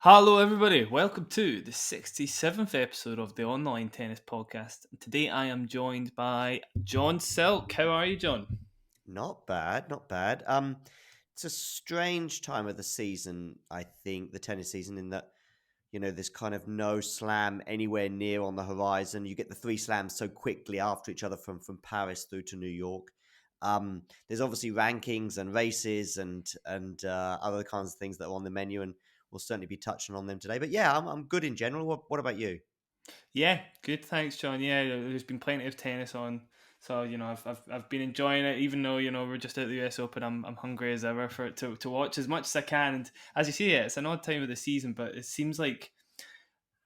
Hello, everybody. Welcome to the 67th episode of the Online Tennis Podcast. And today I am joined by John Silk. How are you, John? Not bad, not bad. It's a strange time of the season, I think, the tennis season, in that, there's kind of no slam anywhere near on the horizon. You get the three slams so quickly after each other from Paris through to New York. There's obviously rankings and races and other kinds of things that are on the menu, and we'll certainly be touching on them today. But yeah, I'm good in general. What about you? Yeah, good. Thanks, John. Yeah, there's been plenty of tennis on, so I've been enjoying it. Even though we're just at the US Open, I'm hungry as ever for it to watch as much as I can. And as you say, it's an odd time of the season, but it seems like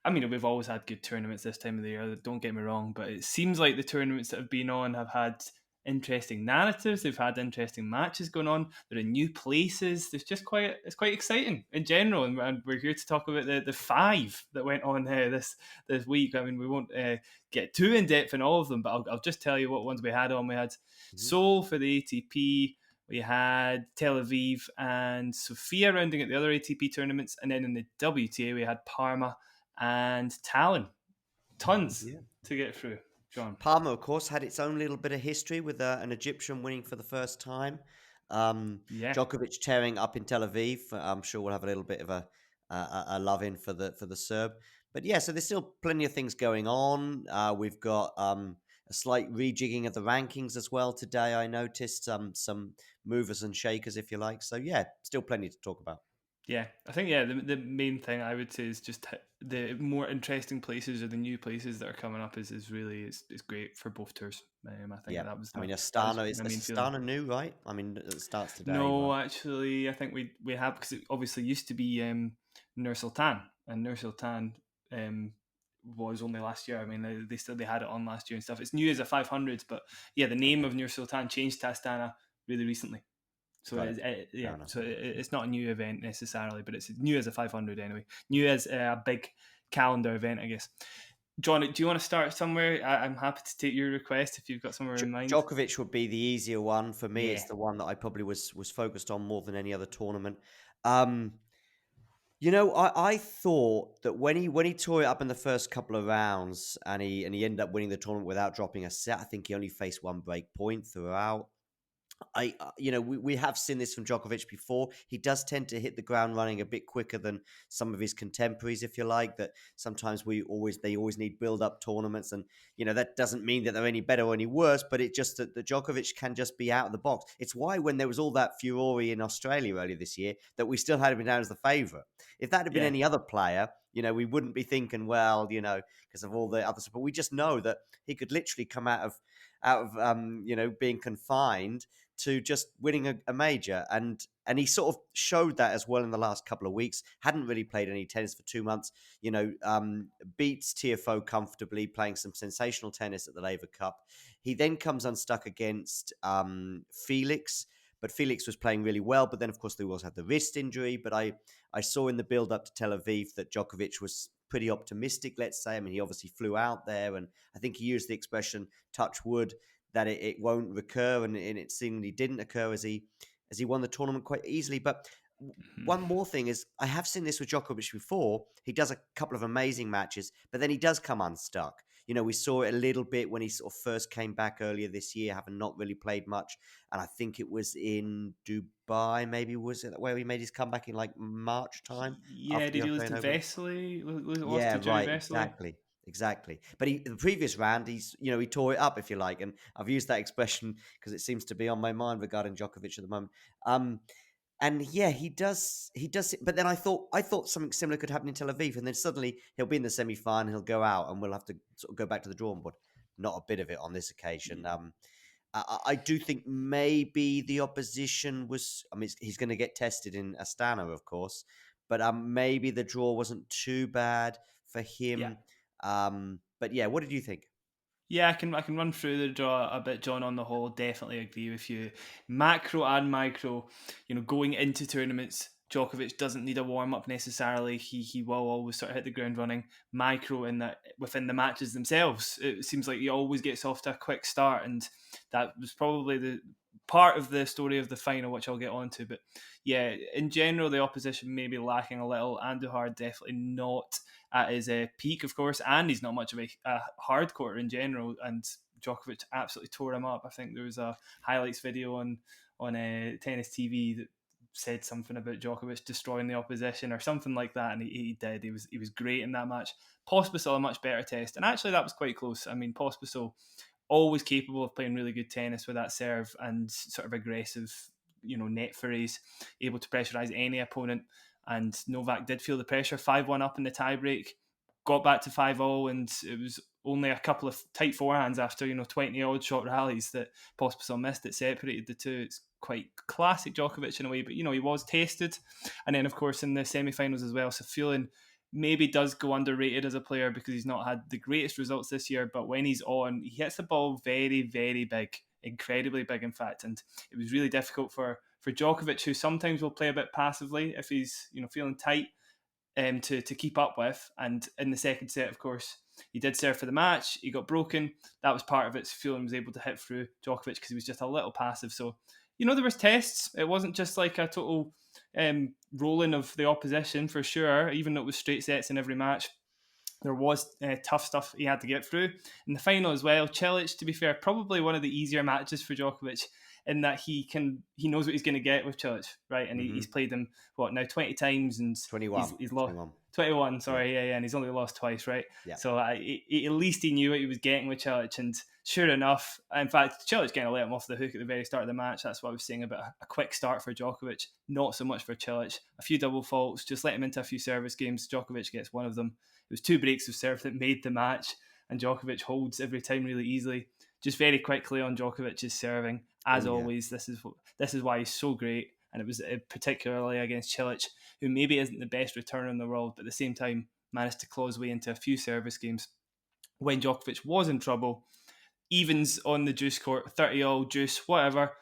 we've always had good tournaments this time of the year. Don't get me wrong, but it seems like the tournaments that have been on have had interesting narratives. They've had interesting matches going on. They're in new places. It's quite exciting in general. And we're here to talk about the five that went on this week. I mean, we won't get too in depth in all of them, but I'll just tell you what ones we had on. We had Mhm. Seoul for the ATP. We had Tel Aviv and Sofia rounding at the other ATP tournaments, and then in the WTA we had Parma and Tallinn. Tons Yeah. to get through, John. Parma, of course, had its own little bit of history with an Egyptian winning for the first time. Yeah, Djokovic tearing up in Tel Aviv. I'm sure we'll have a little bit of a love in for the Serb. But yeah, so there's still plenty of things going on. We've got a slight rejigging of the rankings as well today. I noticed some movers and shakers, if you like. So yeah, still plenty to talk about. yeah. I think the main thing I would say is just the more interesting places or the new places that are coming up is great for both tours. I think Yeah, that was I mean that was Astana is my main feeling. Astana new, right? I mean, it starts today, No, right? actually, I think we have because it obviously used to be Nur Sultan, and Nur Sultan was only last year. I mean, they had it on last year and stuff. It's new as a 500, but yeah, the name Okay, of Nur Sultan changed to Astana really recently. So got it. Fair yeah, enough. so it's not a new event necessarily, but it's new as a 500 anyway. New as a big calendar event, I guess. John, do you want to start somewhere? I'm happy to take your request if you've got somewhere in mind. Djokovic would be the easier one for me. It's Yeah, the one that I probably was focused on more than any other tournament. Um, I thought that when he tore it up in the first couple of rounds and he ended up winning the tournament without dropping a set. I think he only faced one break point throughout. We have seen this from Djokovic before. He does tend to hit the ground running a bit quicker than some of his contemporaries, if you like. That sometimes they always need build up tournaments, and that doesn't mean that they're any better or any worse. But it just that the Djokovic can just be out of the box. It's why when there was all that furore in Australia earlier this year, that we still had him down as the favourite. If that had been yeah, any other player, we wouldn't be thinking, well, because of all the other stuff. But we just know that he could literally come out of being confined to just winning a major, and he sort of showed that as well in the last couple of weeks. Hadn't really played any tennis for 2 months. Beats TFO comfortably, playing some sensational tennis at the Laver Cup. He then comes unstuck against Felix, but Felix was playing really well. But then, of course, they also had the wrist injury. But I saw in the build up to Tel Aviv that Djokovic was pretty optimistic, let's say. I mean, he obviously flew out there, and I think he used the expression "touch wood" that it won't recur, and it seemingly didn't occur as he won the tournament quite easily. But mhm. one more thing is, I have seen this with Djokovic before. He does a couple of amazing matches, but then he does come unstuck. We saw it a little bit when he sort of first came back earlier this year, having not really played much. And I think it was in Dubai, maybe was it where he made his comeback in like March time Yeah. after the Did he lose to Australian Open? Vesely? Lost Yeah, to Joey right, Vesely? exactly. Exactly. But the previous round, he tore it up, if you like. And I've used that expression because it seems to be on my mind regarding Djokovic at the moment. Um, and yeah, he does. But then I thought something similar could happen in Tel Aviv. And then suddenly he'll be in the semi-final, he'll go out, and we'll have to sort of go back to the drawing board. Not a bit of it on this occasion. I do think maybe the opposition was. I mean, he's going to get tested in Astana, of course, but maybe the draw wasn't too bad for Yeah. him. But yeah, what did you think? Yeah, I can run through the draw a bit, John. On the whole, definitely agree with you. Macro and micro, going into tournaments, Djokovic doesn't need a warm up necessarily. He will always sort of hit the ground running. Micro in that within the matches themselves, it seems like he always gets off to a quick start, and that was probably part of the story of the final, which I'll get onto. But yeah, in general, the opposition may be lacking a little. Andujar definitely not at his peak, of course, and he's not much of a hard courter in general. And Djokovic absolutely tore him up. I think there was a highlights video on Tennis TV that said something about Djokovic destroying the opposition or something like that, and he did. He was great in that match. Pospisil a much better test, and actually that was quite close. I mean, Pospisil always capable of playing really good tennis with that serve and sort of aggressive, net forays, able to pressurize any opponent. And Novak did feel the pressure, 5-1 up in the tiebreak, got back to 5-0, and it was only a couple of tight forehands after 20 odd shot rallies that Pospisil missed that separated the two. It's quite classic Djokovic in a way, but he was tested. And then of course in the semi-finals as well, Safiullin maybe does go underrated as a player because he's not had the greatest results this year, but when he's on, he hits the ball very, very big, incredibly big in fact, and it was really difficult for Djokovic, who sometimes will play a bit passively if he's feeling tight, to keep up with. And in the second set, of course, he did serve for the match. He got broken. That was part of it. Safiullin was able to hit through Djokovic because he was just a little passive. So, there was tests. It wasn't just like a total rolling of the opposition for sure, even though it was straight sets in every match. There was tough stuff he had to get through. In the final as well, Cilic, to be fair, probably one of the easier matches for Djokovic in that he knows what he's going to get with Cilic, right? And he's played him, 20 times, and 21. He's lost 21, sorry, yeah, and he's only lost twice, right? Yeah. So at least he knew what he was getting with Cilic, and sure enough, in fact, Cilic kind of let him off the hook at the very start of the match. That's what I was saying about a quick start for Djokovic, not so much for Cilic. A few double faults, just let him into a few service games. Djokovic gets one of them. It was 2 breaks of serve that made the match, and Djokovic holds every time really easily. Just very quickly on Djokovic's serving, as always. This is why he's so great, and it was particularly against Cilic, who maybe isn't the best returner in the world, but at the same time managed to claw his way into a few service games. When Djokovic was in trouble, evens on the juice court, 30-all, juice, whatever,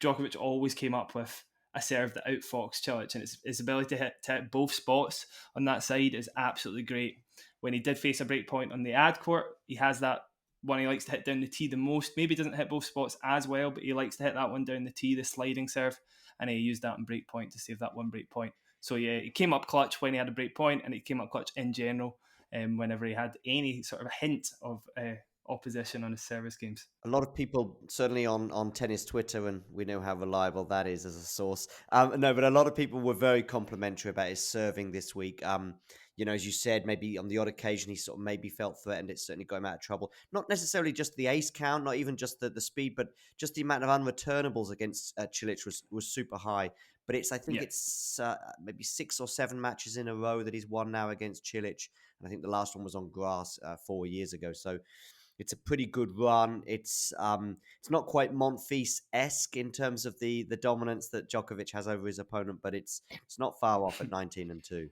Djokovic always came up with a serve that outfoxed Cilic, and his ability to hit both spots on that side is absolutely great. When he did face a break point on the ad court, he has that one he likes to hit down the tee the most. Maybe doesn't hit both spots as well, but he likes to hit that one down the tee, the sliding serve, and he used that in break point to save that one break point. So yeah, he came up clutch when he had a break point, and he came up clutch in general whenever he had any sort of a hint of opposition on his service games. A lot of people, certainly on tennis Twitter, and we know how reliable that is as a source. No, but a lot of people were very complimentary about his serving this week. As you said, maybe on the odd occasion he sort of maybe felt threatened. It certainly got him out of trouble. Not necessarily just the ace count, not even just the speed, but just the amount of unreturnables against Cilic was super high. But I think it's maybe 6 or 7 matches in a row that he's won now against Cilic, and I think the last one was on grass 4 years ago. So it's a pretty good run. It's not quite Monfils-esque in terms of the dominance that Djokovic has over his opponent, but it's not far off at 19-2.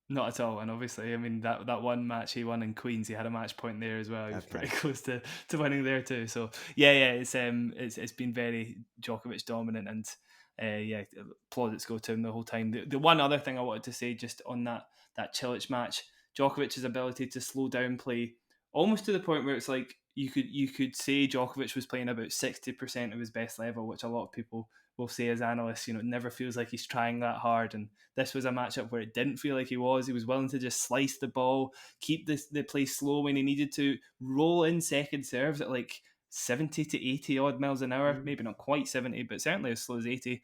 Not at all, and obviously, I mean that one match he won in Queens, he had a match point there as well. He was pretty close to winning there too. So yeah, it's been very Djokovic dominant, and plaudits go to him the whole time. The one other thing I wanted to say just on that Cilic match, Djokovic's ability to slow down play almost to the point where it's like you could say Djokovic was playing about 60% of his best level, which a lot of people will say as analysts, it never feels like he's trying that hard. And this was a matchup where it didn't feel like he was. He was willing to just slice the ball, keep the play slow when he needed to, roll in second serves at like 70 to 80 odd miles an hour, maybe not quite 70, but certainly as slow as 80.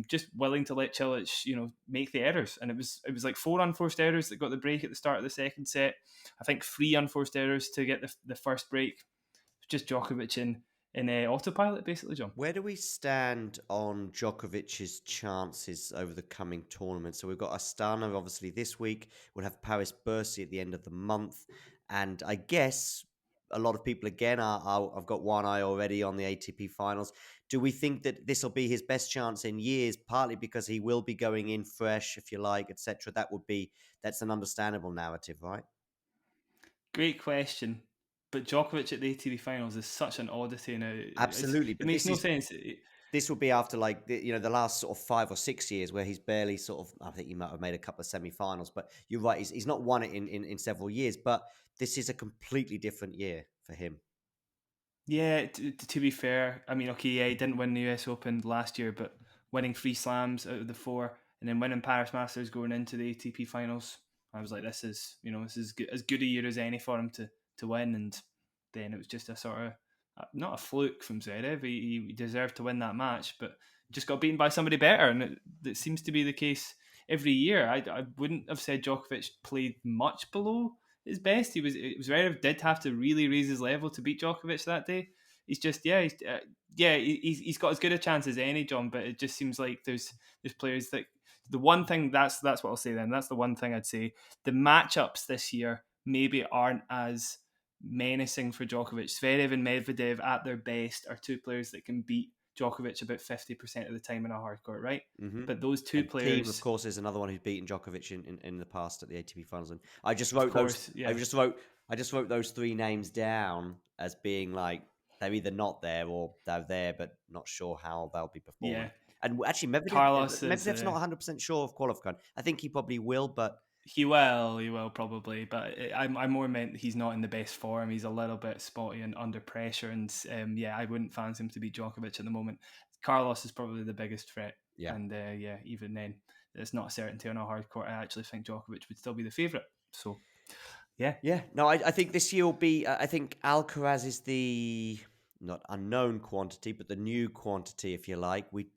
Just willing to let Cilic, make the errors. And it was like 4 unforced errors that got the break at the start of the second set. I think 3 unforced errors to get the first break. Just Djokovic in autopilot, basically, John. Where do we stand on Djokovic's chances over the coming tournament? So we've got Astana, obviously, this week. We'll have Paris-Bercy at the end of the month. And I guess a lot of people, again, I've got one eye already on the ATP Finals. Do we think that this will be his best chance in years, partly because he will be going in fresh, if you like, etc.? That's an understandable narrative, right? Great question. But Djokovic at the ATP Finals is such an oddity now. Absolutely. It makes no sense. This will be after the last sort of 5 or 6 years where he's barely sort of, I think he might have made a couple of semi-finals, but you're right, he's not won it in several years, but this is a completely different year for him. Yeah, to be fair, I mean, okay, yeah, he didn't win the US Open last year, but winning 3 slams out of the 4, and then winning Paris Masters going into the ATP Finals, I was like, this is, this is as good a year as any for him to win. And then it was just a sort of not a fluke from Zverev. He deserved to win that match, but just got beaten by somebody better, and it seems to be the case every year. I wouldn't have said Djokovic played much below his best. Zverev did have to really raise his level to beat Djokovic that day. He's just he's got as good a chance as any, John. But it just seems like there's players that the one thing that's what I'll say then. That's the one thing I'd say. The matchups this year maybe aren't as menacing for Djokovic. Zverev and Medvedev at their best are two players that can beat Djokovic about 50% of the time in a hard court, right? Mm-hmm. But those two And Thiem, of players, course, is another one who's beaten Djokovic in the past at the ATP Finals. And of course, yeah. I just wrote those three names down as being like they're either not there or they're there, but not sure how they'll be performing. Yeah. And actually, Medvedev's not 100% sure of qualifying. I think he probably will, but he will probably. But I more meant he's not in the best form. He's a little bit spotty and under pressure, and I wouldn't fancy him to beat Djokovic at the moment. Carlos is probably the biggest threat, and even then, it's not a certainty on a hard court. I actually think Djokovic would still be the favourite. So, yeah. No, I think this year will be. I think Alcaraz is the not unknown quantity, but the new quantity, if you like. We've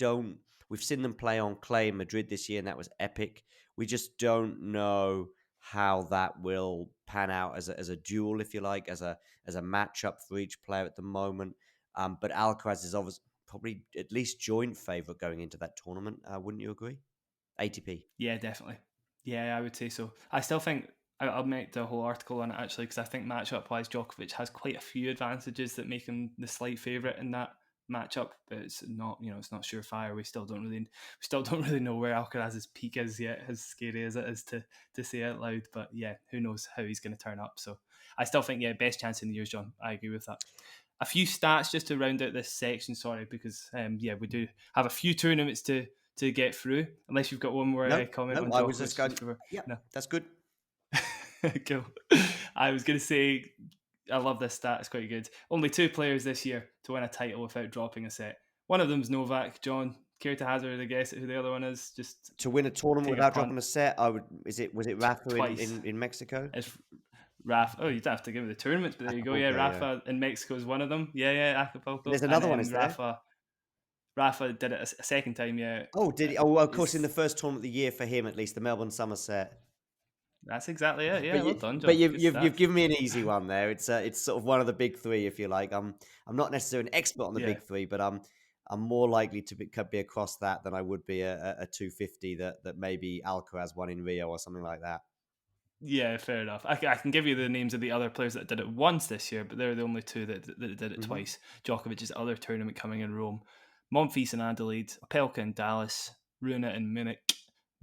seen them play on clay in Madrid this year, and that was epic. We just don't know how that will pan out as a duel, if you like, as a matchup for each player at the moment. But Alcaraz is obviously probably at least joint favourite going into that tournament. Wouldn't you agree? ATP. Yeah, definitely. Yeah, I would say so. I still think I'll make the whole article on it actually because I think matchup wise, Djokovic has quite a few advantages that make him the slight favourite in that matchup, but it's not it's not surefire. We still don't really know where Alcaraz's peak is yet, as scary as it is to say out loud. But yeah, who knows how he's going to turn up? So I still think best chance in the years, John. I agree with that. A few stats just to round out this section. Sorry, because we do have a few tournaments to get through. Unless you've got one more comment on Djokovic. I was just going. Yeah, no, that's good. Cool. I was going to say, I love this stat. It's quite good. Only 2 players this year to win a title without dropping a set. One of them's Novak. John, care to hazard a guess at who the other one is? Just to win a tournament without dropping a set. Was it Rafa in Mexico? It's Rafa. Oh, you don't have to give me the tournament, but there you go. Yeah, Rafa in Mexico is one of them. Yeah, Acapulco. There's another one. Is Rafa did it a second time. Yeah. Oh, did he? Oh, of course, in the first tournament of the year for him, at least the Melbourne Somerset. That's exactly it. Yeah, well done, John. But you've given me an easy one there. It's sort of one of the big three, if you like. I'm not necessarily an expert on the big three, but I'm more likely to be across that than I would be a 250 that maybe Alcaraz won in Rio or something like that. Yeah, fair enough. I can give you the names of the other players that did it once this year, but they're the only 2 that did it twice. Djokovic's other tournament coming in Rome, Monfils in Adelaide, Opelka in Dallas, Rune in Munich,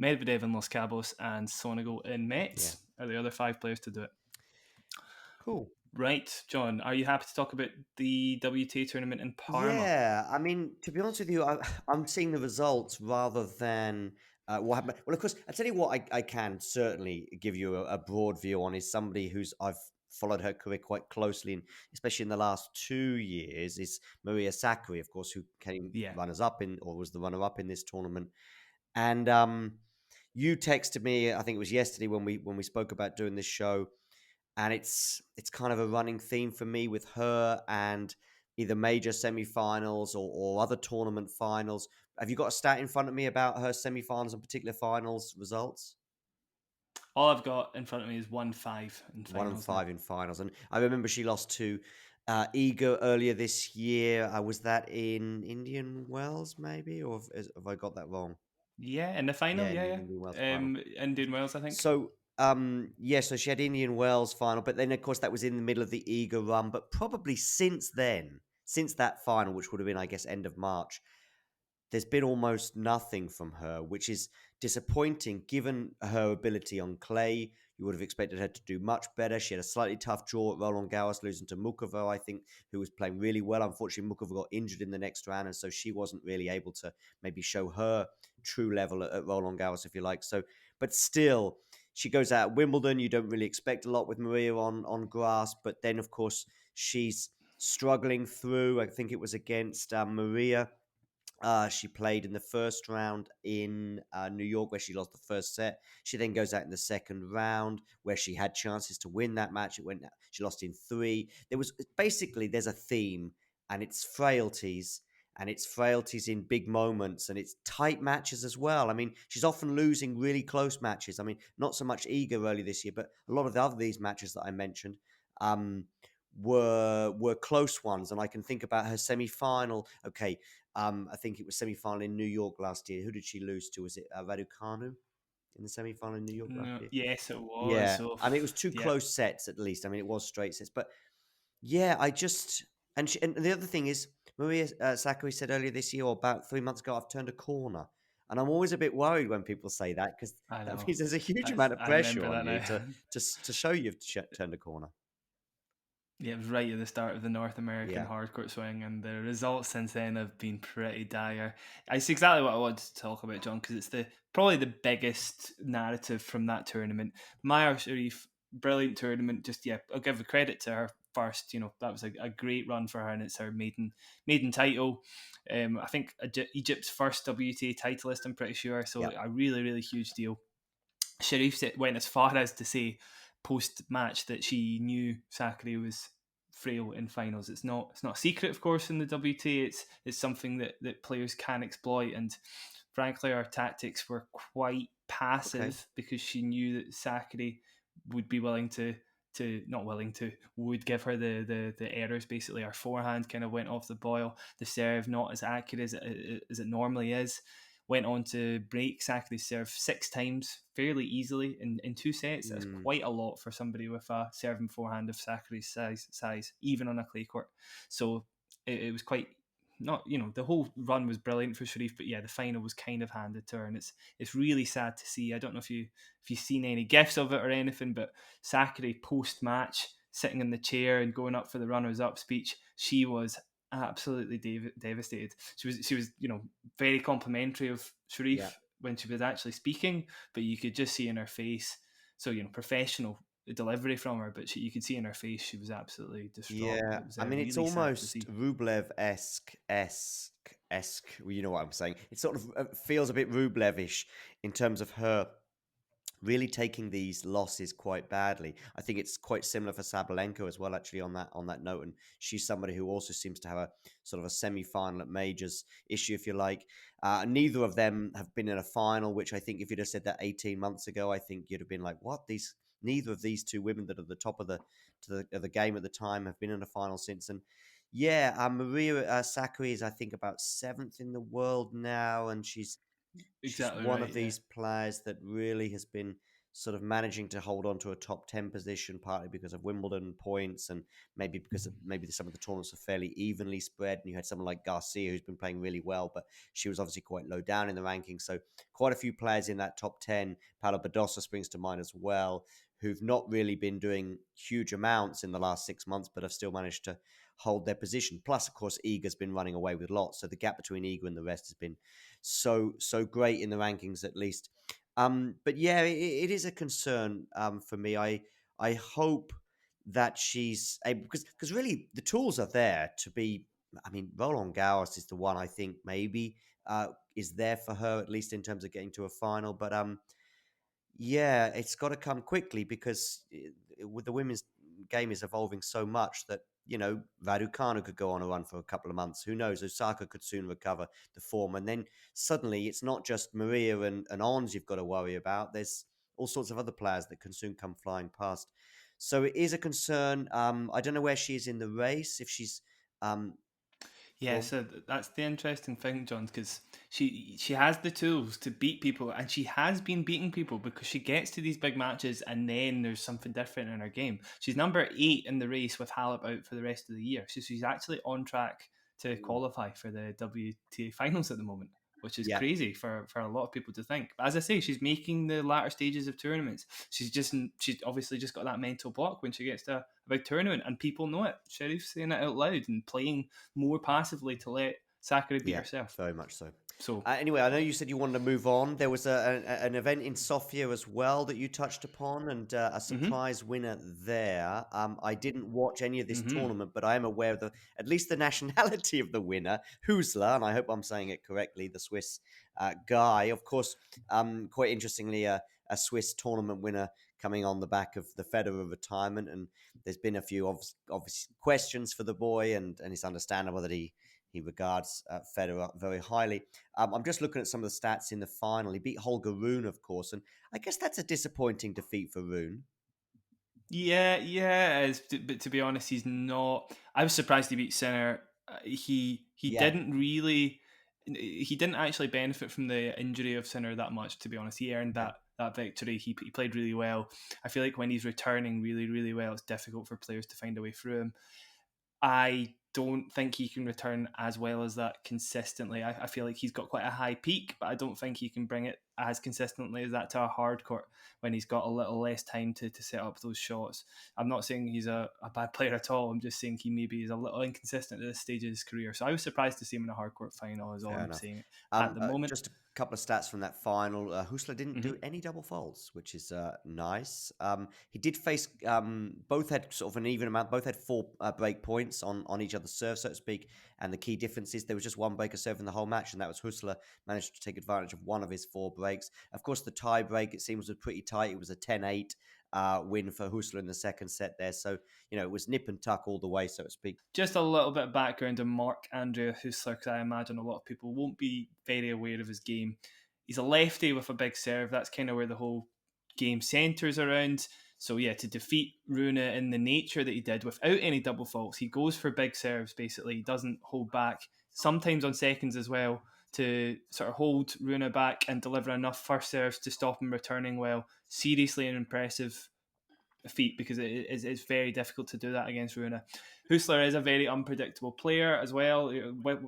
Medvedev in Los Cabos, and Sonego in Metz are the other 5 players to do it. Cool. Right, John, are you happy to talk about the WTA tournament in Parma? Yeah, I mean, to be honest with you, I'm seeing the results rather than what happened. Well, of course, I tell you what I can certainly give you a broad view on is somebody I've followed her career quite closely, and especially in the last 2 years, is Maria Sakkari, of course, who came runners-up or was the runner-up in this tournament. And you texted me, I think it was yesterday when we spoke about doing this show, and it's kind of a running theme for me with her and either major semi-finals or other tournament finals. Have you got a stat in front of me about her semi-finals and particular finals results? All I've got in front of me is 1-5 in finals. 1-5 in finals. And I remember she lost to Iga earlier this year. Was that in Indian Wells, maybe? Or have I got that wrong? Yeah, in the final, Indian Wells, I think. So, so she had Indian Wells final, but then, of course, that was in the middle of the Iga run. But probably since that final, which would have been, I guess, end of March, there's been almost nothing from her, which is disappointing given her ability on clay. You would have expected her to do much better. She had a slightly tough draw at Roland Garros, losing to Mukova, I think, who was playing really well. Unfortunately, Mukova got injured in the next round, and so she wasn't really able to maybe show her true level at Roland Garros, if you like. So, but still, she goes out at Wimbledon. You don't really expect a lot with Maria on grass, but then, of course, she's struggling through. I think it was against Maria. She played in the first round in New York, where she lost the first set. She then goes out in the second round, where she had chances to win that match. She lost in three. There's a theme, and it's frailties, and it's frailties in big moments, and it's tight matches as well. I mean, she's often losing really close matches. I mean, not so much Iga early this year, but a lot of these matches that I mentioned. Um, were close ones, and I can think about her semi-final. Okay, I think it was semi-final in New York last year. Who did she lose to? Was it Raducanu in the semi-final in New York last No, year? yes, it was. Yeah, So I mean it was two yeah, close sets at least. I mean it was straight sets, but yeah, and the other thing is Maria Sakkari said earlier this year, or about 3 months ago, I've turned a corner, and I'm always a bit worried when people say that because I that know. means there's a huge amount of I pressure remember on that you now. to show you've turned a corner. Yeah, it was right at the start of the North American Yeah, hardcourt swing, and the results since then have been pretty dire. It's exactly what I wanted to talk about, John, because it's probably the biggest narrative from that tournament. Mayar Sherif, brilliant tournament. Just I'll give the credit to her first. That was a great run for her, and it's her maiden title. I think Egypt's first WTA titleist. I'm pretty sure. So yeah, a really really huge deal. Sharif went as far as to say post match that she knew Sakkari was frail in finals. It's not a secret, of course, in the WTA. It's something that players can exploit, and frankly, our tactics were quite okay, passive because she knew that Sakkari would be willing to not willing to would give her the errors. Basically, our forehand kind of went off the boil. The serve not as accurate as it normally is. Went on to break Sakkari's serve 6 times fairly easily in 2 sets. That's mm, quite a lot for somebody with a serve and forehand of Sakkari's size, even on a clay court. So it was quite not the whole run was brilliant for Sharif, but yeah, the final was kind of handed to her, and it's really sad to see. I don't know if you've seen any gifs of it or anything, but Sakkari post match sitting in the chair and going up for the runners up speech, she was absolutely devastated. She was very complimentary of yeah. Sharif when she was actually speaking, but you could just see in her face. So professional delivery from her, but you could see in her face she was absolutely distraught. Yeah, It was I mean, it's really sad to almost see. Rublev-esque. Well, you know what I'm saying. It sort of feels a bit Rublevish in terms of her really taking these losses quite badly. I think it's quite similar for Sabalenka as well, actually, on that note. And she's somebody who also seems to have a sort of a semi-final at majors issue, if you like. Neither of them have been in a final, which I think if you'd have said that 18 months ago, I think you'd have been like, what? Neither of these two women that are the top of the game at the time have been in a final since. And yeah, Maria Sakkari is, I think, about seventh in the world now, and she's Exactly one of right. Yeah. these players that really has been sort of managing to hold on to a top 10 position, partly because of Wimbledon points and maybe because maybe some of the tournaments are fairly evenly spread. And you had someone like Garcia who's been playing really well, but she was obviously quite low down in the rankings. So quite a few players in that top 10. Paolo Badosa springs to mind as well, who've not really been doing huge amounts in the last 6 months, but have still managed to hold their position. Plus, of course, Iga's been running away with lots. So the gap between Iga and the rest has been so great in the rankings, at least. But yeah, it is a concern for me. I hope that she's able, because really the tools are there to be. I mean, Roland Garros is the one I think maybe is there for her, at least in terms of getting to a final. But yeah, it's got to come quickly because with the women's game is evolving so much that Raducanu could go on a run for a couple of months. Who knows? Osaka could soon recover the form, and then suddenly it's not just Maria and Ons you've got to worry about. There's all sorts of other players that can soon come flying past. So it is a concern. I don't know where she is in the race. If she's um, Yeah, gone. so that's the interesting thing, John, because she has the tools to beat people, and she has been beating people because she gets to these big matches, and then there's something different in her game. She's number 8 in the race with Halep out for the rest of the year, so she's actually on track to qualify for the WTA Finals at the moment, which is Yeah, crazy for a lot of people to think. But as I say, she's making the latter stages of tournaments. She's obviously just got that mental block when she gets to a big tournament, and people know it. Sherif's saying it out loud and playing more passively to let Sakkari beat yeah, herself. very much so. So. Anyway, I know you said you wanted to move on. There was an event in Sofia as well that you touched upon, and a Mhm. surprise winner there. I didn't watch any of this Mhm. tournament, but I am aware of at least the nationality of the winner, Huesler, and I hope I'm saying it correctly, the Swiss guy. Of course, quite interestingly, a Swiss tournament winner coming on the back of the Federer retirement, and there's been a few obvious questions for the boy, and it's understandable that he regards Federer very highly. I'm just looking at some of the stats in the final. He beat Holger Rune, of course, and I guess that's a disappointing defeat for Rune. Yeah, it is. But to be honest, he's not. I was surprised he beat Sinner. He Yeah, didn't really. He didn't actually benefit from the injury of Sinner that much. To be honest, he earned okay. that victory. He played really well. I feel like when he's returning really well, it's difficult for players to find a way through him. I don't think he can return as well as that consistently. I feel like he's got quite a high peak, but I don't think he can bring it as consistently as that to a hard court when he's got a little less time to set up those shots. I'm not saying he's a bad player at all. I'm just saying he maybe is a little inconsistent at this stage of his career. So I was surprised to see him in a hard court final, is all Fair I'm enough. saying at the moment. Just a couple of stats from that final. Hussler didn't Mm-hmm. do any double faults, which is nice. He did face both had sort of an even amount. Both had four break points on each other's serve, so to speak. And the key difference is there was just one breaker serve in the whole match, and that was Hussler managed to take advantage of one of his four breaks. Of course, the tie break, it seems, was pretty tight. It was a 10-8 win for Hussler in the second set there. So, it was nip and tuck all the way, so to speak. Just a little bit of background on Marc-Andrea Huesler, because I imagine a lot of people won't be very aware of his game. He's a lefty with a big serve. That's kind of where the whole game centres around. So yeah, to defeat Rune in the nature that he did without any double faults, he goes for big serves basically. He doesn't hold back, sometimes on seconds as well, to sort of hold Rune back and deliver enough first serves to stop him returning well. Seriously an impressive feat, because it's very difficult to do that against Rune. Huesler is a very unpredictable player as well,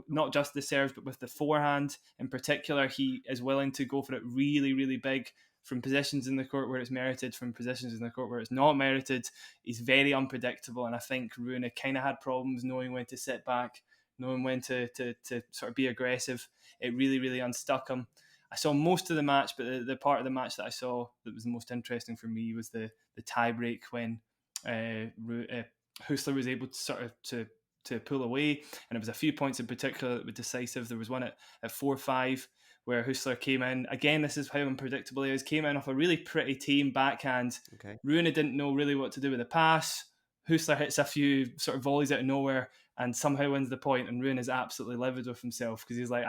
not just the serves, but with the forehand in particular. He is willing to go for it really big from positions in the court where it's merited, from positions in the court where it's not merited. He's very unpredictable, and I think Rune kind of had problems knowing when to sit back, knowing when to sort of be aggressive. It really unstuck him. I saw most of the match, but the part of the match that I saw that was the most interesting for me was the tie break when Huesler was able to sort of to pull away, and it was a few points in particular that were decisive. There was one at 4-5 where Huesler came in. Again, this is how unpredictable he is. Came in off a really pretty tame backhand. Okay. Rune didn't know really what to do with the pass. Huesler hits a few sort of volleys out of nowhere and somehow wins the point, and Rune is absolutely livid with himself because he's like,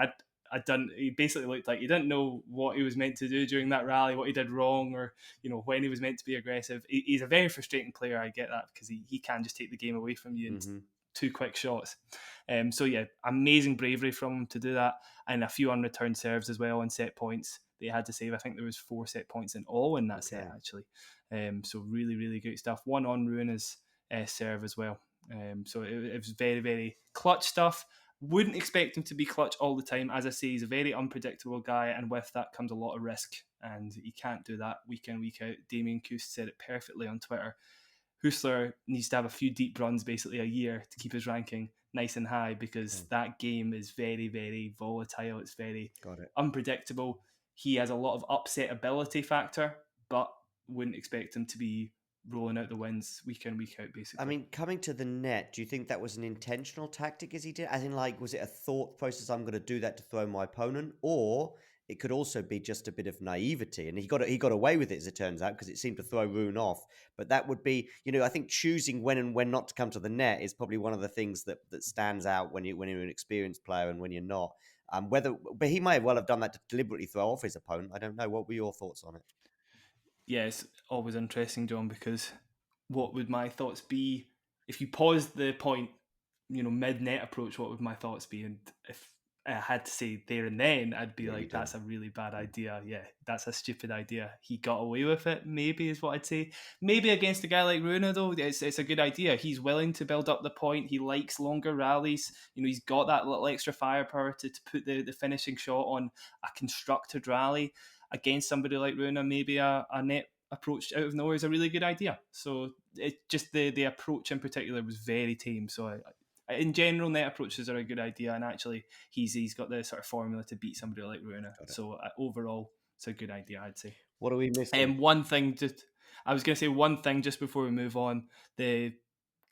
he basically looked like he didn't know what he was meant to do during that rally, what he did wrong, or when he was meant to be aggressive. He's a very frustrating player. I get that, because he can just take the game away from you in two quick shots. So yeah, amazing bravery from him to do that, and a few unreturned serves as well on set points that he had to save. I think there was 4 set points in all in that set actually. So really great stuff. One on Rune's serve as well. So it was very clutch stuff. Wouldn't expect him to be clutch all the time. As I say, he's a very unpredictable guy, and with that comes a lot of risk, and he can't do that week in, week out. Damien Kust said it perfectly on Twitter. Huesler needs to have a few deep runs basically a year to keep his ranking nice and high, because that game is very volatile. It's very unpredictable. He has a lot of upset ability factor, but wouldn't expect him to be rolling out the wins week in, week out, basically. I mean, coming to the net, do you think that was an intentional tactic as he did? As in, like, was it a thought process, I'm going to do that to throw my opponent? Or it could also be just a bit of naivety. And he got away with it, as it turns out, because it seemed to throw Rune off. But that would be, I think choosing when and when not to come to the net is probably one of the things that stands out when you're an experienced player and when you're not. But he might well have done that to deliberately throw off his opponent. I don't know. What were your thoughts on it? Yeah, it's always interesting, John, because what would my thoughts be if you paused the point, mid-net approach? What would my thoughts be? And if I had to say there and then, I'd be like, that's a really bad idea. Yeah, that's a stupid idea. He got away with it, maybe, is what I'd say. Maybe against a guy like Rune, though, it's a good idea. He's willing to build up the point. He likes longer rallies. He's got that little extra firepower to put the finishing shot on a constructed rally. Against somebody like Rune, maybe a net approach out of nowhere is a really good idea. So it just the approach in particular was very tame. So in general, net approaches are a good idea, and actually, he's got the sort of formula to beat somebody like Rune. So overall, it's a good idea, I'd say. What are we missing? I was going to say one thing just before we move on. The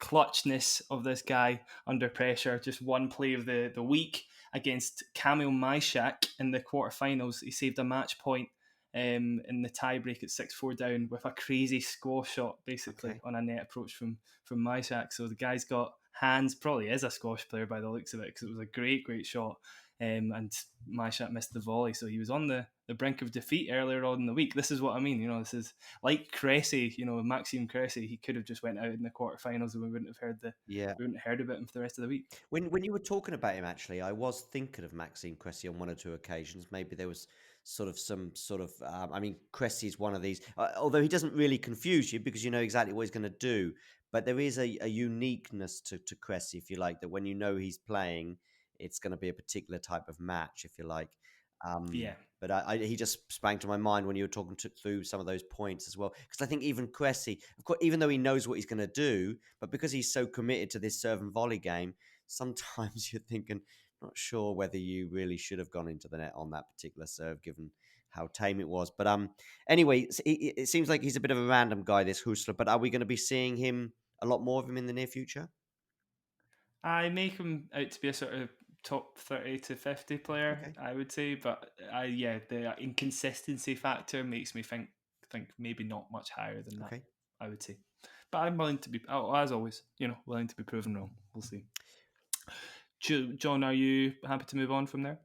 clutchness of this guy under pressure. Just one play of the week against Kamil Majchrzak in the quarterfinals. He saved a match point in the tiebreak at 6-4 down with a crazy squash shot, basically, on a net approach from Majchrzak. So the guy's got hands, probably is a squash player by the looks of it, because it was a great shot. And Majchrzak missed the volley, so he was on the brink of defeat earlier on in the week. This is what I mean, this is like Cressy, Maxime Cressy. He could have just went out in the quarterfinals, and we wouldn't have heard about him for the rest of the week. When you were talking about him, actually, I was thinking of Maxime Cressy on one or two occasions. Maybe there was I mean, Cressy's one of these, although he doesn't really confuse you because you know exactly what he's going to do. But there is a uniqueness to Cressy, if you like, that when you know he's playing, it's going to be a particular type of match, if you like. Yeah. But he just sprang to my mind when you were talking through some of those points as well. Because I think even Cressy, of course, even though he knows what he's going to do, but because he's so committed to this serve and volley game, sometimes you're thinking, not sure whether you really should have gone into the net on that particular serve, given how tame it was. But anyway, it seems like he's a bit of a random guy, this Huesler. But are we going to be seeing a lot more of him in the near future? I make him out to be a sort of top 30 to 50 player, Okay. I would say. But the inconsistency factor makes me think maybe not much higher than that, Okay. I would say. But I'm willing to be, as always, willing to be proven wrong. We'll see. John, are you happy to move on from there?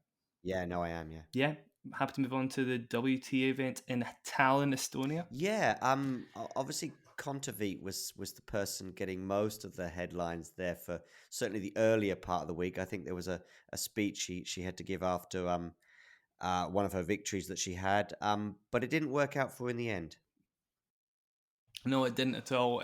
Yeah, no, I am, yeah. Yeah, happy to move on to the WTA event in Tallinn, Estonia. Yeah, obviously Kontaveit was the person getting most of the headlines there for certainly the earlier part of the week. I think there was a speech she had to give after one of her victories that she had, but it didn't work out for her in the end. No, it didn't at all.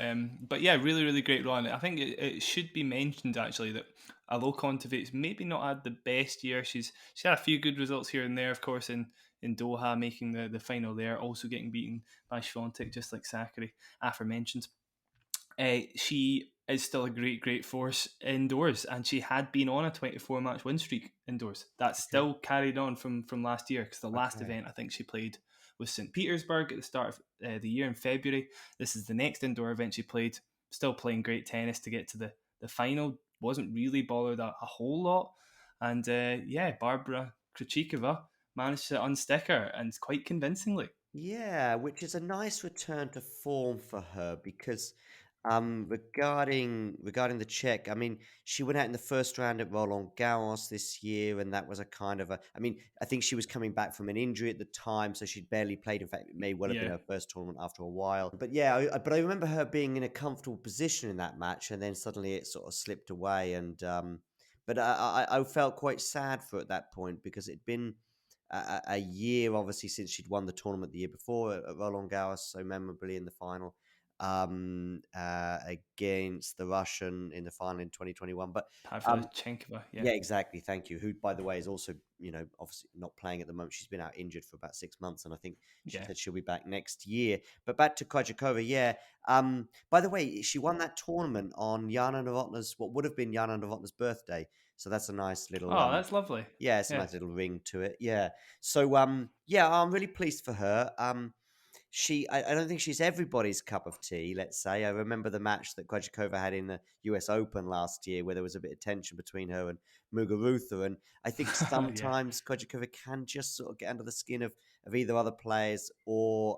But yeah, really, really great run. I think it should be mentioned actually that although Kontaveit's maybe not had the best year, she's had a few good results here and there. Of course, in Doha, making the final there, also getting beaten by Swiatek, just like Sakkari, aforementioned. She is still a great force indoors, and she had been on a 24 match win streak indoors. That's still carried on from last year, because the last event I think she played was St. Petersburg at the start of the year in February. This is the next indoor event she played. Still playing great tennis to get to the final. Wasn't really bothered a whole lot. And Barbora Krejcikova managed to unstick her, and quite convincingly. Yeah, which is a nice return to form for her because regarding the Czech, I mean, she went out in the first round at Roland Garros this year, and that was a kind of I mean, I think she was coming back from an injury at the time, so she'd barely played. In fact, it may well have been her first tournament after a while. But yeah, but I remember her being in a comfortable position in that match, and then suddenly it sort of slipped away. And but I felt quite sad for her at that point because it'd been a year, obviously, since she'd won the tournament the year before at Roland Garros, so memorably in the final against the Russian in the final in 2021. But Pavlyuchenkova, yeah, exactly. Thank you. Who, by the way, is also, obviously not playing at the moment. She's been out injured for about 6 months, and I think she said she'll be back next year. But back to Krejcikova, yeah. By the way, she won that tournament on Jana Novotna's, what would have been Jana Novotna's birthday. So that's a nice little. Oh, that's lovely. Yeah, it's a nice little ring to it. Yeah. So yeah, I'm really pleased for her. I don't think she's everybody's cup of tea, let's say. I remember the match that Krejcikova had in the US Open last year where there was a bit of tension between her and Muguruza. And I think sometimes Krejcikova can just sort of get under the skin of either other players or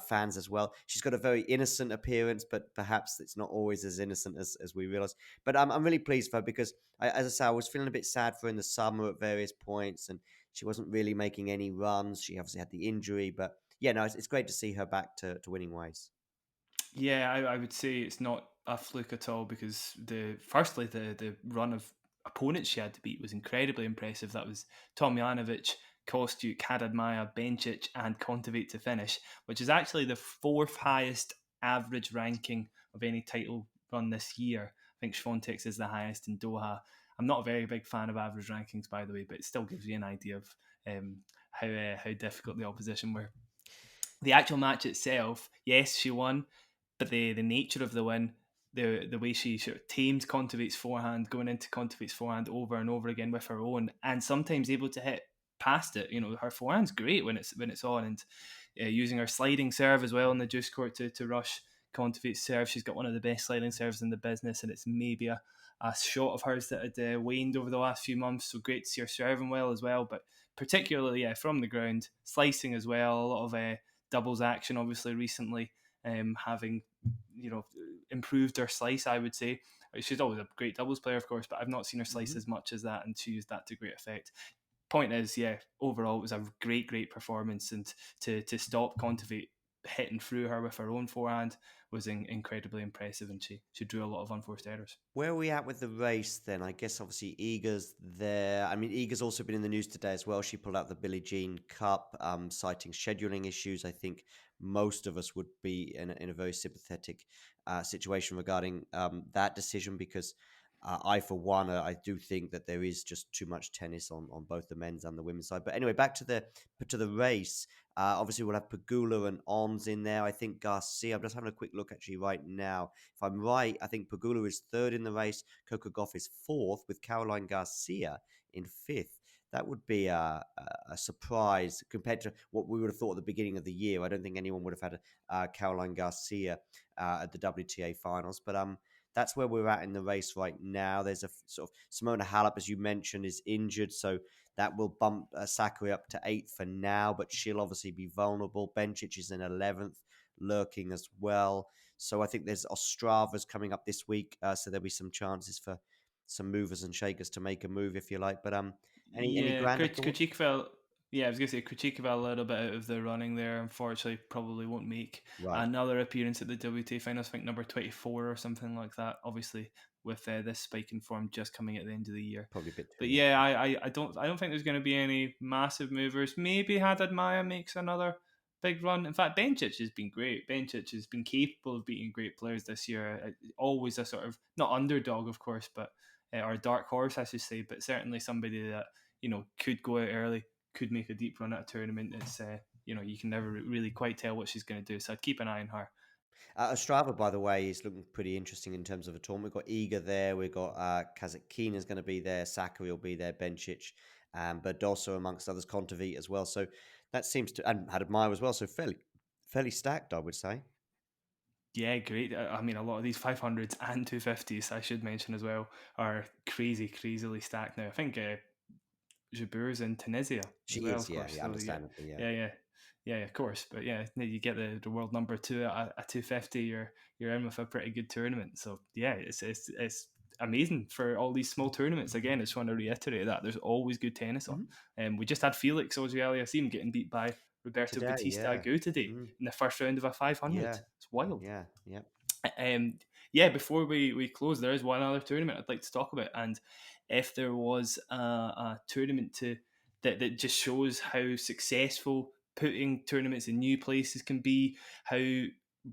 fans as well. She's got a very innocent appearance, but perhaps it's not always as innocent as we realize. But I'm really pleased for her because, as I say, I was feeling a bit sad for her in the summer at various points, and she wasn't really making any runs. She obviously had the injury, but yeah, no, it's great to see her back to winning ways. Yeah, I would say it's not a fluke at all, because the run of opponents she had to beat was incredibly impressive. That was Tomljanovic, Kostyuk, Haradmaja, Bencic, and Kontaveit to finish, which is actually the fourth highest average ranking of any title run this year. I think Swiatek's is the highest in Doha. I'm not a very big fan of average rankings, by the way, but it still gives you an idea of how difficult the opposition were. The actual match itself, yes, she won, but the nature of the win, the way she sort of tamed Kontaveit's forehand, going into Kontaveit's forehand over and over again with her own, and sometimes able to hit past it. Her forehand's great when it's on, and using her sliding serve as well in the juice court to rush Kontaveit's serve. She's got one of the best sliding serves in the business, and it's maybe a shot of hers that had waned over the last few months. So great to see her serving well as well, but particularly from the ground, slicing as well. A lot of doubles action obviously recently, having improved her slice, I would say. She's always a great doubles player, of course, but I've not seen her slice as much as that, and she used that to great effect. Point is, overall it was a great performance, and to stop Kontaveit hitting through her with her own forehand was incredibly impressive, and she drew a lot of unforced errors. Where are we at with the race then? I guess obviously Iga's there. I mean, Iga's also been in the news today as well. She pulled out the Billie Jean Cup, citing scheduling issues. I think most of us would be in a very sympathetic situation regarding that decision, because I, for one, I do think that there is just too much tennis on both the men's and the women's side. But anyway, back to the race. Obviously, we'll have Pegula and Ons in there. I think Garcia. I'm just having a quick look actually right now. If I'm right, I think Pegula is third in the race. Coco Gauff is fourth, with Caroline Garcia in fifth. That would be a surprise compared to what we would have thought at the beginning of the year. I don't think anyone would have had Caroline Garcia at the WTA Finals, but that's where we're at in the race right now. There's a sort of Simona Halep, as you mentioned, is injured, so that will bump Sakkari up to 8th for now, but she'll obviously be vulnerable. Bencic is in 11th, lurking as well. So I think there's Ostravas coming up this week, so there'll be some chances for some movers and shakers to make a move, if you like. But any grander thoughts? Krejcikova. Yeah, I was going to say Krejcikova a little bit out of the running there. Unfortunately, probably won't make another appearance at the WTA Finals. I think number 24 or something like that. Obviously, with this spike in form just coming at the end of the year. Probably a bit too But yeah, I don't think there's going to be any massive movers. Maybe Haddad Maia makes another big run. In fact, Bencic has been great. Bencic has been capable of beating great players this year. Always a sort of, not underdog, of course, but or a dark horse, I should say, but certainly somebody that could go out early, could make a deep run at a tournament. It's you can never really quite tell what she's going to do, so I'd keep an eye on her. Ostrava, by the way, is looking pretty interesting in terms of a tournament. We've got Iga there, we've got Kazatkina is going to be there, Sakkari will be there, Bencic, Badosa amongst others, Kontaveit as well. So that seems to, and had Mayer as well. So fairly stacked, I would say. Yeah, great. I mean, a lot of these 500s and 250s, I should mention as well, are crazily stacked now. I think Jabur's in Tunisia. She well, is, yeah, understandably, yeah, of course. But yeah, you get the world number 2 at 250, you're in with a pretty good tournament. So yeah, it's amazing for all these small tournaments. Again, I just want to reiterate that there's always good tennis on. We just had Felix Auger-Aliassime getting beat by Roberto Bautista Agut today in the first round of a 500. Yeah. It's wild. Yeah. Before we close, there is one other tournament I'd like to talk about, and if there was a tournament that just shows how successful putting tournaments in new places can be, how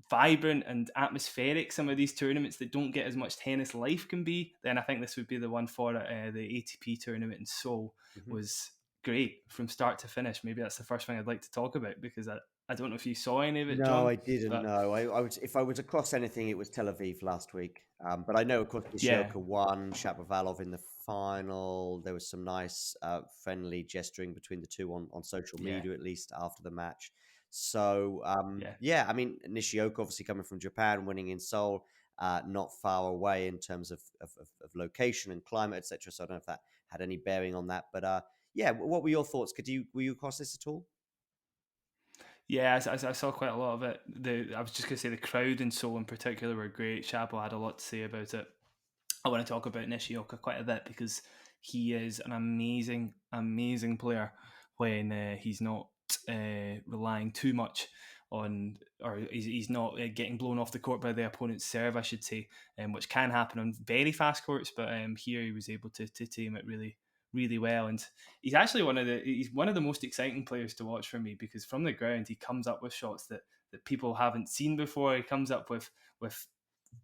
vibrant and atmospheric some of these tournaments that don't get as much tennis life can be, then I think this would be the one for it. The ATP tournament in Seoul was great from start to finish. Maybe that's the first thing I'd like to talk about, because I don't know if you saw any of it, No, John. I didn't know. I was, if I was across anything, it was Tel Aviv last week. But I know, of course, Nishioka won, Shapovalov in the final. There was some nice friendly gesturing between the two on social media, at least after the match. So, I mean, Nishioka obviously coming from Japan, winning in Seoul, not far away in terms of location and climate, etc. So I don't know if that had any bearing on that. But what were your thoughts? Were you across this at all? Yeah, I saw quite a lot of it. I was just going to say the crowd in Seoul in particular were great. Chapo had a lot to say about it. I want to talk about Nishioka quite a bit, because he is an amazing player when he's not relying too much on, or he's not getting blown off the court by the opponent's serve, I should say, which can happen on very fast courts. But here he was able to tame it really well, and he's actually one of the most exciting players to watch for me, because from the ground he comes up with shots that people haven't seen before. He comes up with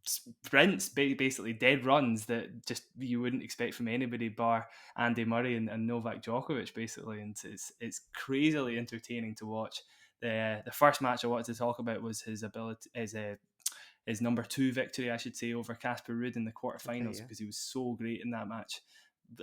sprints, basically dead runs that just you wouldn't expect from anybody bar Andy Murray and Novak Djokovic, basically, and it's crazily entertaining to watch. The first match I wanted to talk about was his ability as his number 2 victory, I should say, over Casper Ruud in the quarterfinals, Okay, yeah. because he was so great in that match.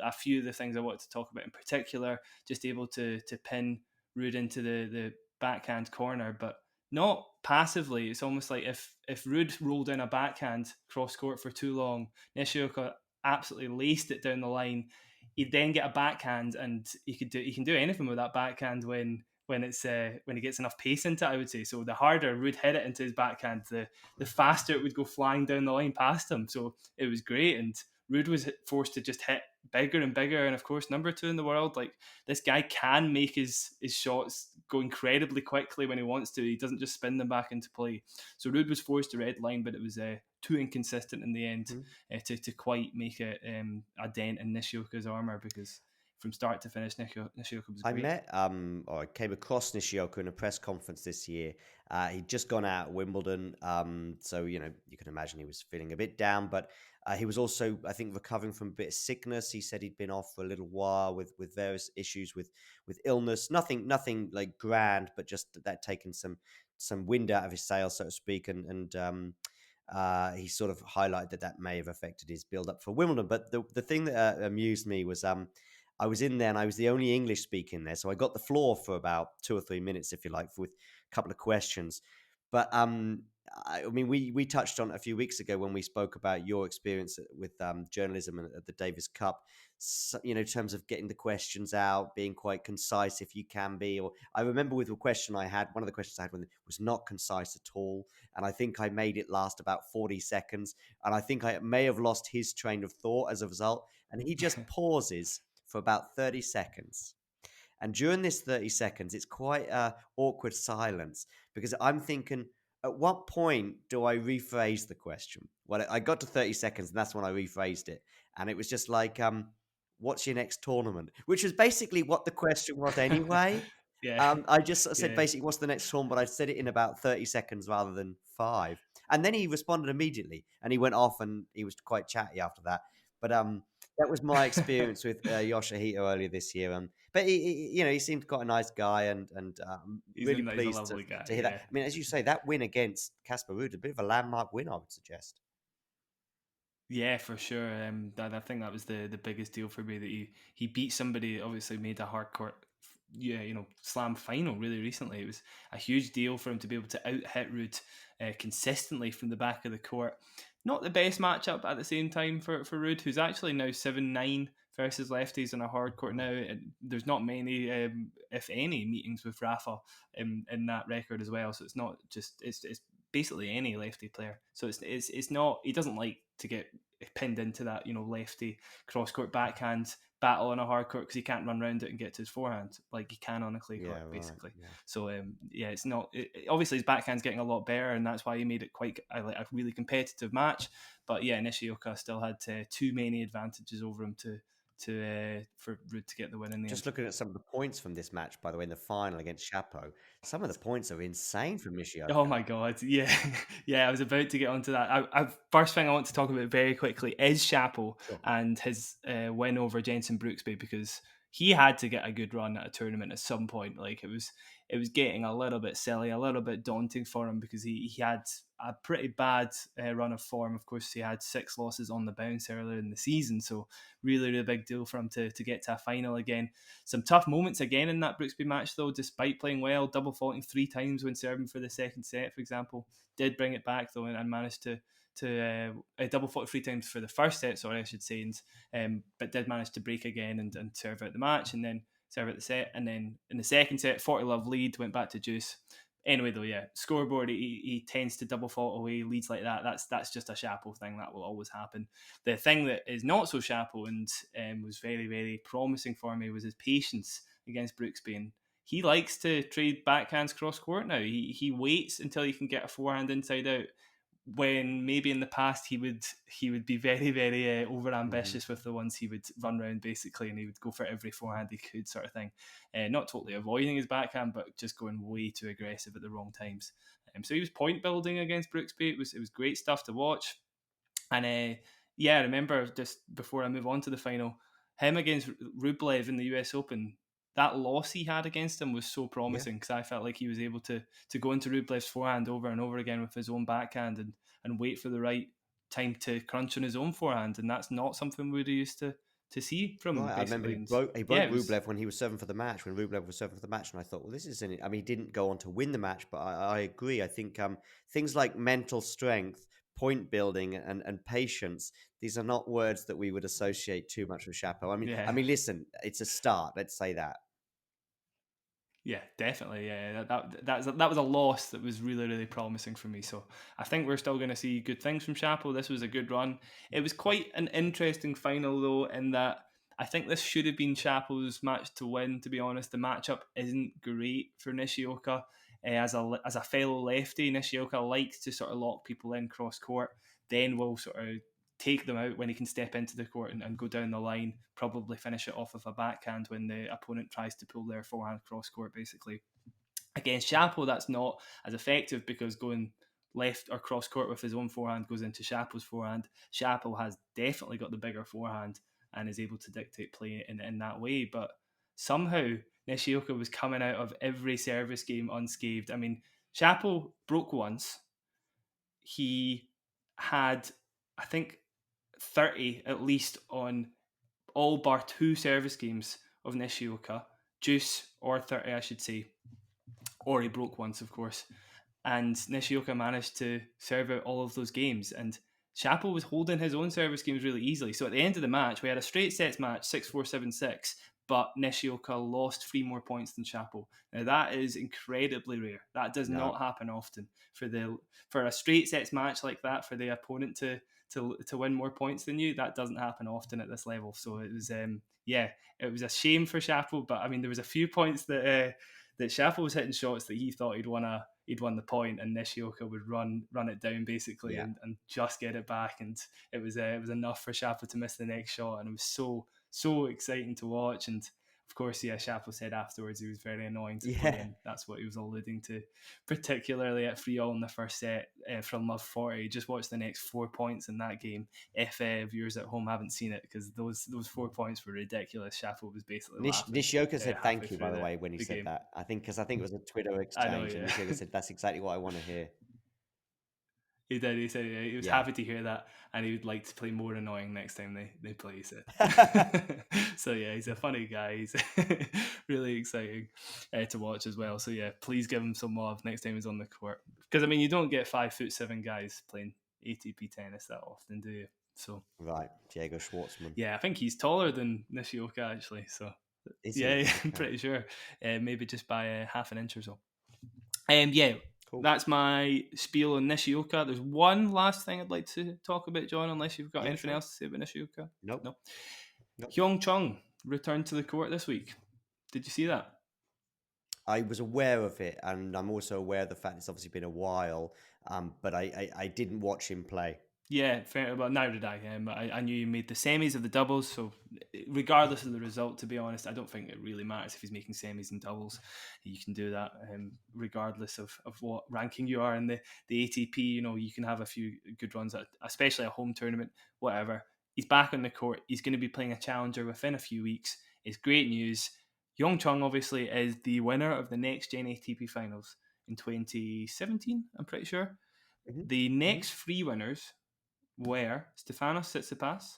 A few of the things I wanted to talk about in particular, just able to pin Ruud into the backhand corner, but not passively. It's almost like if Ruud rolled in a backhand cross court for too long, Nishioka absolutely laced it down the line. He'd then get a backhand, and he can do anything with that backhand when he gets enough pace into it, I would say. So the harder Ruud hit it into his backhand, the faster it would go flying down the line past him. So it was great, and Ruud was forced to just hit bigger and bigger. And of course, number 2 in the world, like, this guy can make his shots go incredibly quickly when he wants to. He doesn't just spin them back into play. So Ruud was forced to red line, but it was too inconsistent in the end to quite make a dent in Nishioka's armour, because from start to finish, Nishioka was great. I came across Nishioka in a press conference this year. He'd just gone out at Wimbledon, so you can imagine he was feeling a bit down. But he was also, I think, recovering from a bit of sickness. He said he'd been off for a little while with various issues with illness. Nothing like grand, but just that taken some wind out of his sails, so to speak. And he sort of highlighted that may have affected his build up for Wimbledon. But the thing that amused me was I was in there and I was the only English speaker in there. So I got the floor for about 2 or 3 minutes, if you like, with a couple of questions. But I mean, we touched on it a few weeks ago when we spoke about your experience with journalism at the Davis Cup. So, in terms of getting the questions out, being quite concise if you can be. Or I remember with a question I had, one of the questions I had was not concise at all. And I think I made it last about 40 seconds. And I think I may have lost his train of thought as a result. And he just pauses for about 30 seconds. And during this 30 seconds, it's quite an awkward silence because I'm thinking, at what point do I rephrase the question? Well, I got to 30 seconds and that's when I rephrased it. And it was just like, what's your next tournament? Which was basically what the question was anyway. Yeah, I just said yeah. basically, what's the next tournament? But I said it in about 30 seconds rather than 5. And then he responded immediately and he went off and he was quite chatty after that. But that was my experience with Yoshihito earlier this year. But he seemed quite a nice guy, and really He's a pleased lovely guy. to hear that. Yeah. I mean, as you say, that win against Casper Ruud, a bit of a landmark win, I would suggest. Yeah, for sure. I think that was the biggest deal for me, that he beat somebody that obviously made a hard court, slam final really recently. It was a huge deal for him to be able to out hit Ruud consistently from the back of the court. Not the best matchup at the same time for Ruud, who's actually now 7-9 versus lefties on a hard court now. And there's not many, if any, meetings with Rafa in that record as well. So it's not just it's basically any lefty player. So it's not, he doesn't like to get pinned into that lefty cross court backhand battle on a hard court, because he can't run around it and get to his forehand like he can on a clay court, basically. Yeah. So it's not. Obviously, his backhand's getting a lot better, and that's why he made it quite a really competitive match. But yeah, Nishioka still had too many advantages over him for Ruud to get the win in the Just end. looking at some of the points from this match, by the way, in the final against Chapo, some of the points are insane from Oh Nishioka. my god, yeah, yeah. I was about to get onto that. First thing I want to talk about very quickly is Chapo Sure. and his win over Jenson Brooksby, because he had to get a good run at a tournament at some point. Like, it was getting a little bit silly, a little bit daunting for him, because he had a pretty bad run of form. Of course, he had 6 losses on the bounce earlier in the season, so really big deal for him to get to a final again. Some tough moments again in that Brooksby match, though, despite playing well, double faulting 3 times when serving for the second set, for example. Did bring it back, though, and managed to double fault 3 times for the first set, sorry, I should say, but did manage to break again and serve out the match, and then serve out the set. And then in the second set, 40-love lead, went back to deuce. Anyway, though, yeah, scoreboard, he tends to double fault away leads like that. That's just a Chapo thing. That will always happen. The thing that is not so Chapo and was very promising for me was his patience against Brooksby. And he likes to trade backhands cross court now. He waits until he can get a forehand inside out, when maybe in the past he would be very over ambitious with the ones he would run around, basically, and he would go for every forehand he could, sort of thing. Not totally avoiding his backhand, but just going way too aggressive at the wrong times. So he was point building against Brooksby. It was great stuff to watch. And I remember, just before I move on to the final, him against Rublev in the US Open. That loss he had against him was so promising, because I felt like he was able to go into Rublev's forehand over and over again with his own backhand, and and wait for the right time to crunch on his own forehand, and that's not something we're used to see from him, Right, I remember basically. he Yeah, broke it was. Rublev when he was serving for the match. When Rublev was serving for the match, and I thought, well, this isn't it. I mean, he didn't go on to win the match, but I agree. I think things like mental strength, point building, and patience. These are not words that we would associate too much with Chapo. Yeah. Listen, it's a start. Let's say that. Yeah, definitely. Yeah, that was a loss that was really, really promising for me. So I think we're still going to see good things from Chapo. This was a good run. It was quite an interesting final, though, in that I think this should have been Chapo's match to win. To be honest, the matchup isn't great for Nishioka. As a fellow lefty, Nishioka likes to sort of lock people in cross court, then will sort of take them out when he can step into the court and go down the line, probably finish it off with a backhand when the opponent tries to pull their forehand cross court, basically. Against Chapo, that's not as effective because going left or cross court with his own forehand goes into Chapo's forehand. Chapo has definitely got the bigger forehand and is able to dictate play in that way. But somehow Nishioka was coming out of every service game unscathed. I mean, Chapo broke once. He had, I think, 30 at least on all bar 2 service games of Nishioka, juice or 30 I should say, or he broke once of course, and Nishioka managed to serve out all of those games, and Chapo was holding his own service games really easily. So at the end of the match we had a straight sets match 6-4, 7-6, but Nishioka lost 3 more points than Chapo. Now that is incredibly rare. That does not happen often for a straight sets match like that, for the opponent to win more points than you. That doesn't happen often at this level. So it was it was a shame for Chapo, but I mean there was a few points that Chapo was hitting shots that he thought he'd won the point, and Nishioka would run it down basically, and just get it back, and it was enough for Chapo to miss the next shot, and it was so exciting to watch. And of course, Chapo said afterwards he was very annoying to play, and that's what he was alluding to, particularly at 3-3 in the first set from Love 40. Just watch the next 4 points in that game if viewers at home haven't seen it, because those 4 points were ridiculous. Chapo was basically laughing. Nishioka said thank you, by the way, when he said that. I think because it was a Twitter exchange, I know, yeah. and Nishioka said that's exactly what I want to hear. He did. He said he was happy to hear that, and he would like to play more annoying next time they play. He said. So yeah, he's a funny guy. He's really exciting to watch as well. So yeah, please give him some love next time he's on the court, because I mean you don't get 5'7" guys playing ATP tennis that often, do you? So right, Diego Schwartzman. Yeah, I think he's taller than Nishioka actually. So I'm pretty sure, maybe just by half an inch or so. Cool. That's my spiel on Nishioka. There's one last thing I'd like to talk about, John, unless you've got anything else to say about Nishioka. Nope. Hyeon Chung returned to the court this week. Did you see that? I was aware of it, and I'm also aware of the fact it's obviously been a while, but I didn't watch him play. Yeah, fair. Well, neither did I. I knew he made the semis of the doubles, so regardless of the result, to be honest, I don't think it really matters if he's making semis and doubles. You can do that regardless of what ranking you are in the ATP. You can have a few good runs, especially a home tournament, whatever. He's back on the court. He's going to be playing a challenger within a few weeks. It's great news. Hyeon Chung obviously is the winner of the next gen ATP Finals in 2017, I'm pretty sure. Mm-hmm. The next 3 winners were Stefanos Tsitsipas,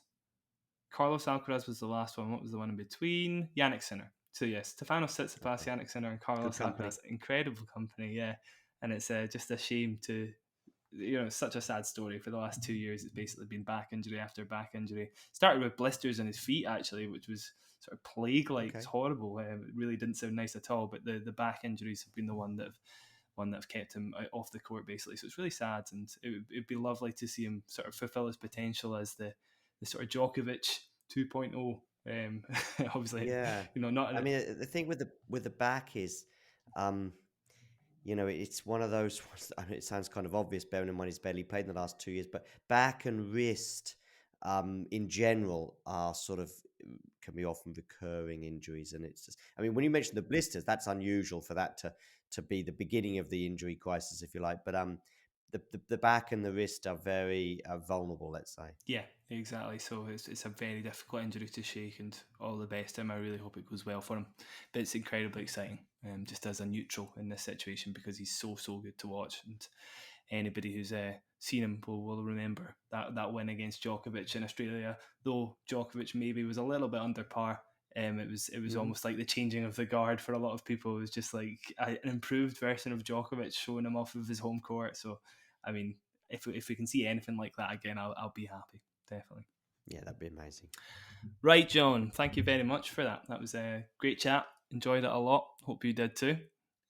Carlos Alcaraz was the last one. What was the one in between? Jannik Sinner. So yes, Stefanos Tsitsipas, Jannik Sinner, and Carlos Alcaraz. Incredible company, yeah. And it's just a shame to, it's such a sad story. For the last 2 years, it's basically been back injury after back injury. Started with blisters on his feet, actually, which was sort of plague-like. Okay. It's horrible. It really didn't sound nice at all. But the back injuries have been the one that have kept him off the court, basically. So it's really sad, and it'd be lovely to see him sort of fulfill his potential as the sort of Djokovic 2.0. Obviously, not. I mean, the thing with the back is, it's one of those. I mean, it sounds kind of obvious, bearing in mind he's barely played in the last 2 years, but back and wrist, in general, can be often recurring injuries, and it's just. I mean, when you mention the blisters, that's unusual for that to be the beginning of the injury crisis, if you like. But the back and the wrist are very vulnerable, let's say. Yeah, exactly. So it's a very difficult injury to shake, and all the best to him. I really hope it goes well for him. But it's incredibly exciting, just as a neutral in this situation, because he's so good to watch. And anybody who's seen him will remember that win against Djokovic in Australia. Though Djokovic maybe was a little bit under par, it was almost like the changing of the guard for a lot of people. It was just like an improved version of Djokovic showing him off of his home court. So, I mean, if we can see anything like that again, I'll be happy, definitely. Yeah, that'd be amazing. Right, John, thank you very much for that. That was a great chat. Enjoyed it a lot. Hope you did too.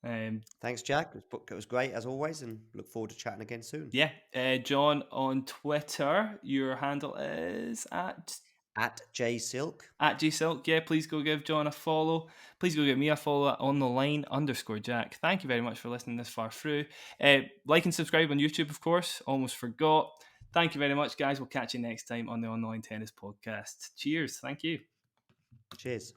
Thanks, Jack. It was great as always, and look forward to chatting again soon. Yeah, John, on Twitter, your handle is at @JSilk. @JSilk. Yeah, please go give John a follow. Please go give me a follow at @OnTheLine_Jack. Thank you very much for listening this far through. Like and subscribe on YouTube, of course. Almost forgot. Thank you very much, guys. We'll catch you next time on the On The Line Tennis Podcast. Cheers. Thank you. Cheers.